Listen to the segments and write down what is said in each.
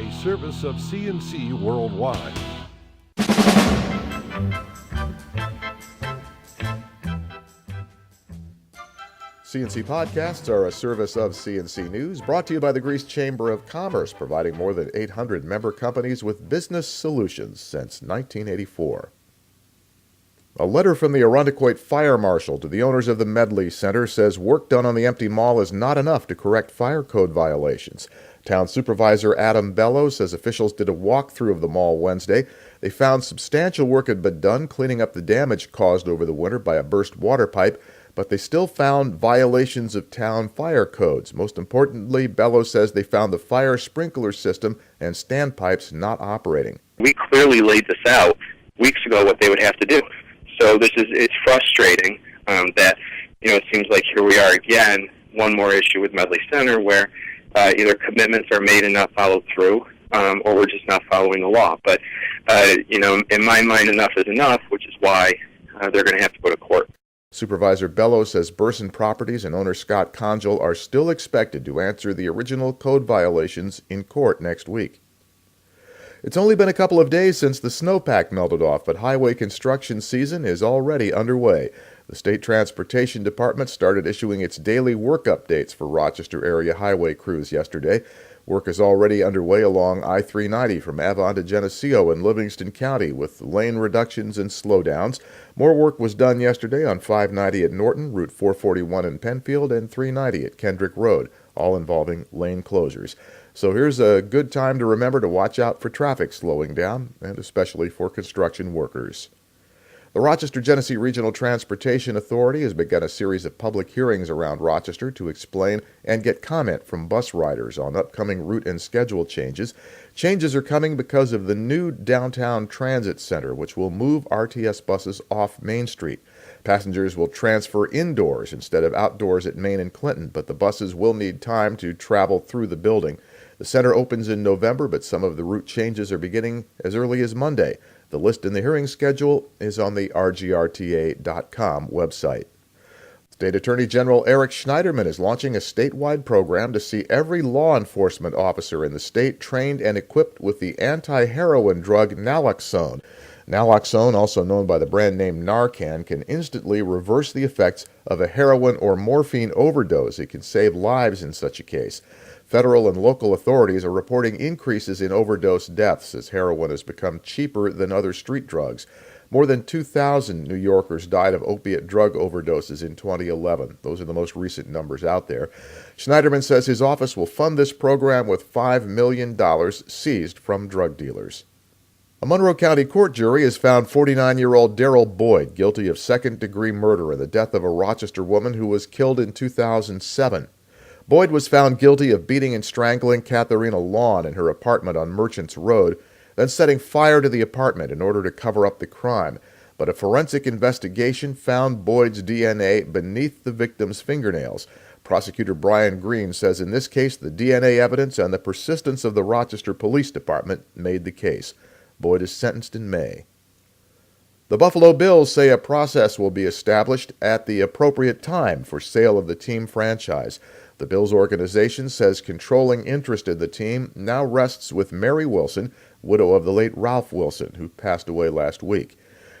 a service of CNC Worldwide. CNC Podcasts are a service of CNC News, brought to you by the Greece Chamber of Commerce, providing more than 800 member companies with business solutions since 1984. A letter from the Irondequoit Fire Marshal to the owners of the Medley Center says work done on the empty mall is not enough to correct fire code violations. Town Supervisor Adam Bello says officials did a walkthrough of the mall Wednesday. They found substantial work had been done cleaning up the damage caused over the winter by a burst water pipe, but they still found violations of town fire codes. Most importantly, Bello says they found the fire sprinkler system and standpipes not operating. We clearly laid this out weeks ago what they would have to do. So it's frustrating that, it seems like here we are again, one more issue with Medley Center where either commitments are made and not followed through, or we're just not following the law. But, in my mind, enough is enough, which is why they're going to have to go to court. Supervisor Bello says Burson Properties and owner Scott Conjal are still expected to answer the original code violations in court next week. It's only been a couple of days since the snowpack melted off, but highway construction season is already underway. The State Transportation Department started issuing its daily work updates for Rochester area highway crews yesterday. Work is already underway along I-390 from Avon to Geneseo in Livingston County with lane reductions and slowdowns. More work was done yesterday on 590 at Norton, Route 441 in Penfield, and 390 at Kendrick Road, all involving lane closures. So here's a good time to remember to watch out for traffic slowing down, and especially for construction workers. The Rochester-Genesee Regional Transportation Authority has begun a series of public hearings around Rochester to explain and get comment from bus riders on upcoming route and schedule changes. Changes are coming because of the new downtown transit center, which will move RTS buses off Main Street. Passengers will transfer indoors instead of outdoors at Main and Clinton, but the buses will need time to travel through the building. The center opens in November, but some of the route changes are beginning as early as Monday. The list in the hearing schedule is on the rgrta.com website. State Attorney General Eric Schneiderman is launching a statewide program to see every law enforcement officer in the state trained and equipped with the anti-heroin drug naloxone. Naloxone, also known by the brand name Narcan, can instantly reverse the effects of a heroin or morphine overdose. It can save lives in such a case. Federal and local authorities are reporting increases in overdose deaths as heroin has become cheaper than other street drugs. More than 2,000 New Yorkers died of opiate drug overdoses in 2011. Those are the most recent numbers out there. Schneiderman says his office will fund this program with $5 million seized from drug dealers. A Monroe County court jury has found 49-year-old Darrell Boyd guilty of second-degree murder in the death of a Rochester woman who was killed in 2007. Boyd was found guilty of beating and strangling Katharina Lawn in her apartment on Merchants Road, then setting fire to the apartment in order to cover up the crime. But a forensic investigation found Boyd's DNA beneath the victim's fingernails. Prosecutor Brian Green says in this case the DNA evidence and the persistence of the Rochester Police Department made the case. Boyd is sentenced in May. The Buffalo Bills say a process will be established at the appropriate time for sale of the team franchise. The Bills organization says controlling interest in the team now rests with Mary Wilson, widow of the late Ralph Wilson, who passed away last week.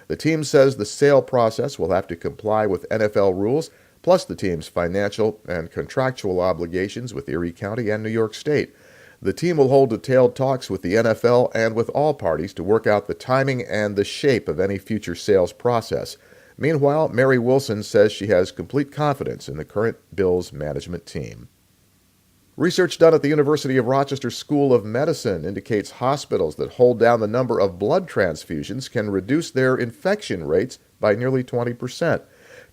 The team says the sale process will have to comply with NFL rules, plus the team's financial and contractual obligations with Erie County and New York State. The team will hold detailed talks with the NFL and with all parties to work out the timing and the shape of any future sales process. Meanwhile, Mary Wilson says she has complete confidence in the current Bills management team. Research done at the University of Rochester School of Medicine indicates hospitals that hold down the number of blood transfusions can reduce their infection rates by nearly 20%.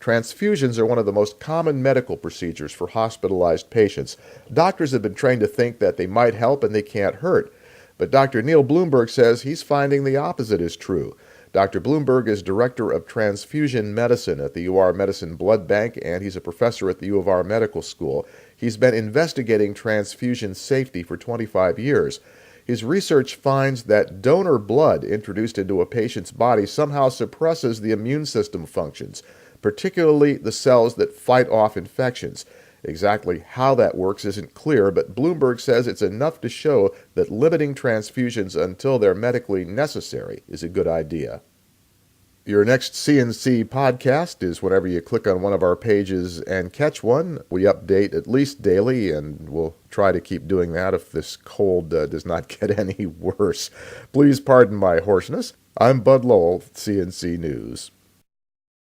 Transfusions are one of the most common medical procedures for hospitalized patients. Doctors have been trained to think that they might help and they can't hurt. But Dr. Neil Bloomberg says he's finding the opposite is true. Dr. Bloomberg is Director of Transfusion Medicine at the UR Medicine Blood Bank, and he's a professor at the U of R Medical School. He's been investigating transfusion safety for 25 years. His research finds that donor blood introduced into a patient's body somehow suppresses the immune system functions, particularly the cells that fight off infections. Exactly how that works isn't clear, but Bloomberg says it's enough to show that limiting transfusions until they're medically necessary is a good idea. Your next CNC podcast is whenever you click on one of our pages and catch one. We update at least daily, and we'll try to keep doing that if this cold does not get any worse. Please pardon my hoarseness. I'm Bud Lowell, CNC News.